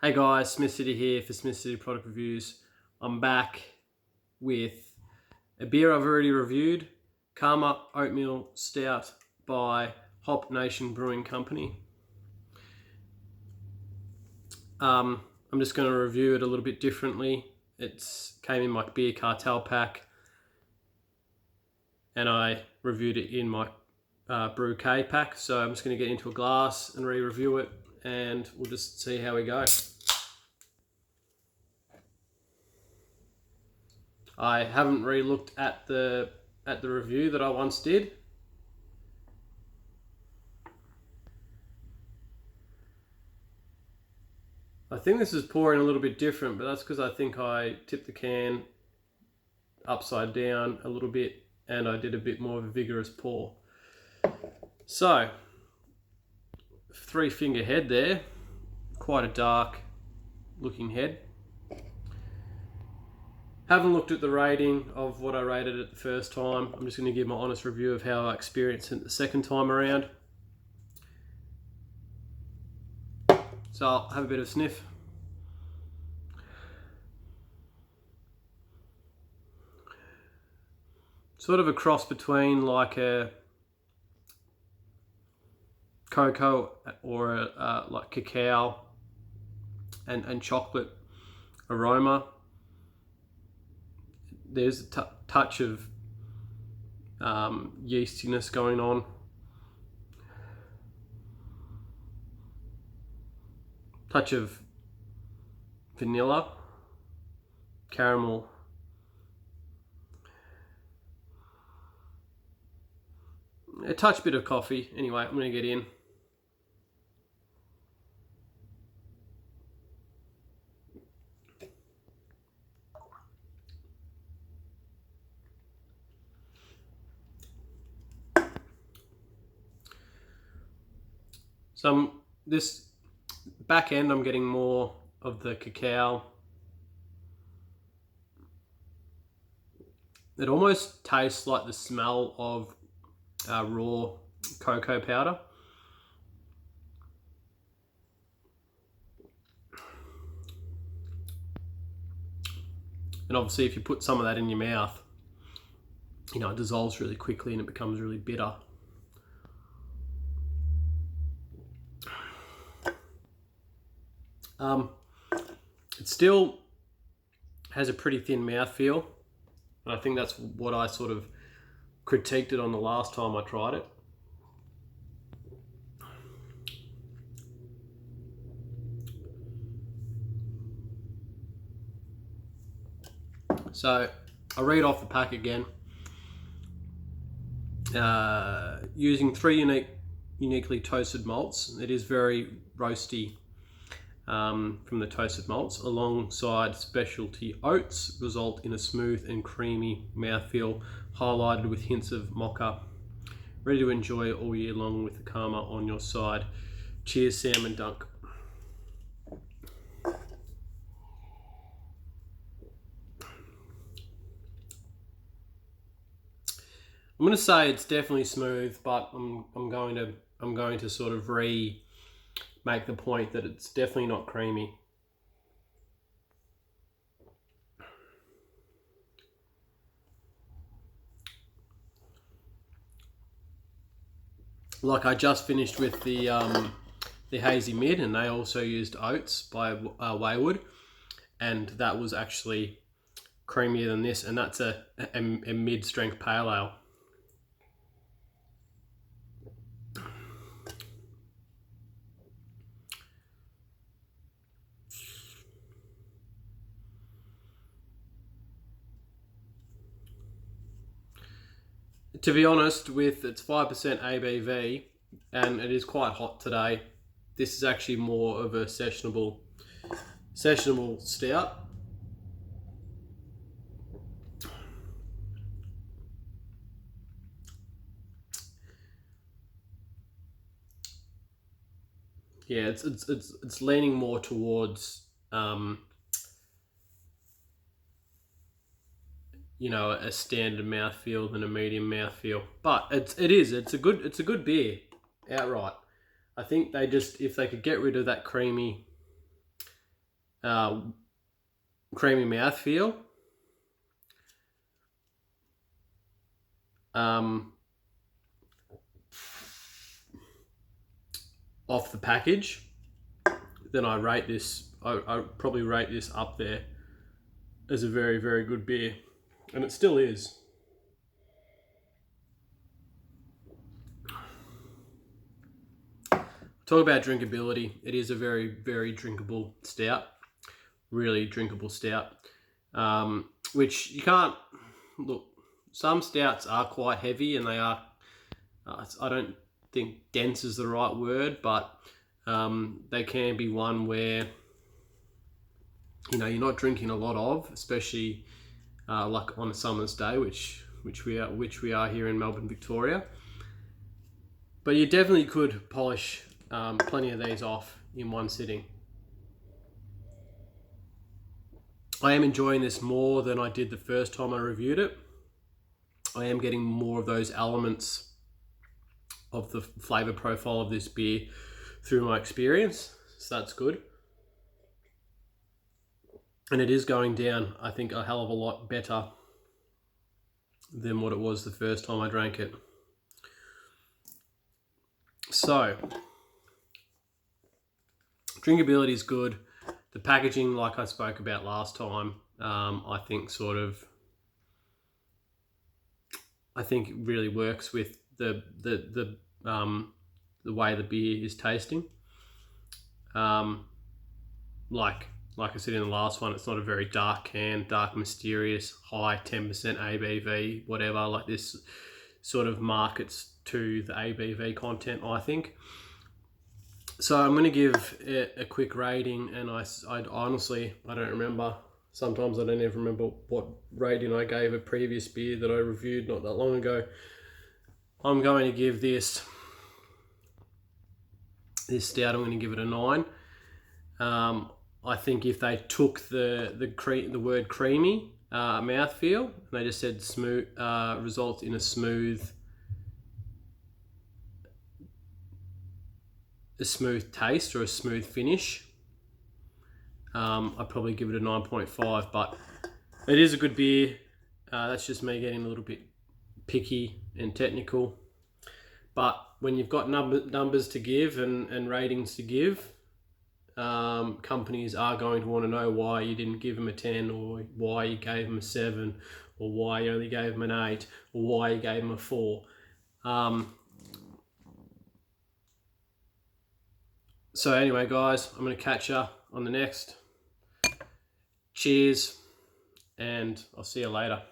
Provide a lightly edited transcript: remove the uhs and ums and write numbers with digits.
Hey guys, Smith City here for Smith City Product Reviews. I'm back with a beer I've already reviewed, Karma Oatmeal Stout by Hop Nation Brewing Company. I'm just going to review it a little bit differently. It came in my beer cartel pack and I reviewed it in my Brew K pack. So I'm just going to get into a glass and re-review it and we'll just see how we go. I haven't re-looked at the review that I once did. I think this is pouring a little bit different, but that's because I think I tipped the can upside down a little bit and I did a bit more of a vigorous pour. So, 3-finger head there, quite a dark looking head. Haven't looked at the rating of what I rated it the first time. I'm just going to give my honest review of how I experienced it the second time around. So I'll have a bit of a sniff. Sort of a cross between like a cocoa or like cacao and chocolate aroma. There's a touch of yeastiness going on. Touch of vanilla, caramel. A touch bit of coffee. Anyway, I'm going to get in. So this back end, I'm getting more of the cacao. It almost tastes like the smell of raw cocoa powder. And obviously if you put some of that in your mouth, you know, it dissolves really quickly and it becomes really bitter. It still has a pretty thin mouthfeel, and I think that's what I sort of critiqued it on the last time I tried it. So I'll read off the pack again. Using 3 uniquely toasted malts. It is very roasty from the toasted malts, alongside specialty oats, result in a smooth and creamy mouthfeel, highlighted with hints of mocha. Ready to enjoy all year long with the Karma on your side. Cheers, Sam and Dunk. I'm going to say it's definitely smooth, but I'm going to sort of make the point that it's definitely not creamy. Like I just finished with the Hazy Mid, and they also used oats by Wayward, and that was actually creamier than this, and that's a mid-strength pale ale. To be honest, with its 5% ABV, and it is quite hot today, this is actually more of a sessionable stout. Yeah, it's leaning more towards you know, a standard mouthfeel than a medium mouthfeel. But it's a good beer outright. I think they just, if they could get rid of that creamy creamy mouthfeel. Off the package, then I rate this. I probably rate this up there as a very, very good beer, and it still is. Talk about drinkability. It is a very, very drinkable stout. Really drinkable stout. Which you can't look. Some stouts are quite heavy, and they are. I don't think dense is the right word, but they can be one where you're not drinking a lot of, especially like on a summer's day, which we are here in Melbourne, Victoria. But you definitely could polish plenty of these off in one sitting. I am enjoying this more than I did the first time I reviewed it. I am getting more of those elements of the flavour profile of this beer through my experience, so that's good. And it is going down, I think, a hell of a lot better than what it was the first time I drank it. So, drinkability is good. The packaging, like I spoke about last time, I think it really works with the way the beer is tasting. Like I said in the last one, it's not a very dark can, dark mysterious, high 10% ABV, whatever. Like this sort of markets to the ABV content, I think. So I'm going to give it a quick rating, and I honestly, I don't remember. Sometimes I don't even remember what rating I gave a previous beer that I reviewed not that long ago. I'm going to give this stout, I'm going to give it a 9. I think if they took the word creamy mouthfeel, and they just said smooth, results in a smooth taste or a smooth finish, I'd probably give it a 9.5, but it is a good beer. That's just me getting a little bit picky and technical. But when you've got numbers to give and ratings to give, companies are going to want to know why you didn't give them a 10, or why you gave them a 7, or why you only gave them an 8, or why you gave them a 4. So anyway, guys, I'm going to catch you on the next. Cheers, and I'll see you later.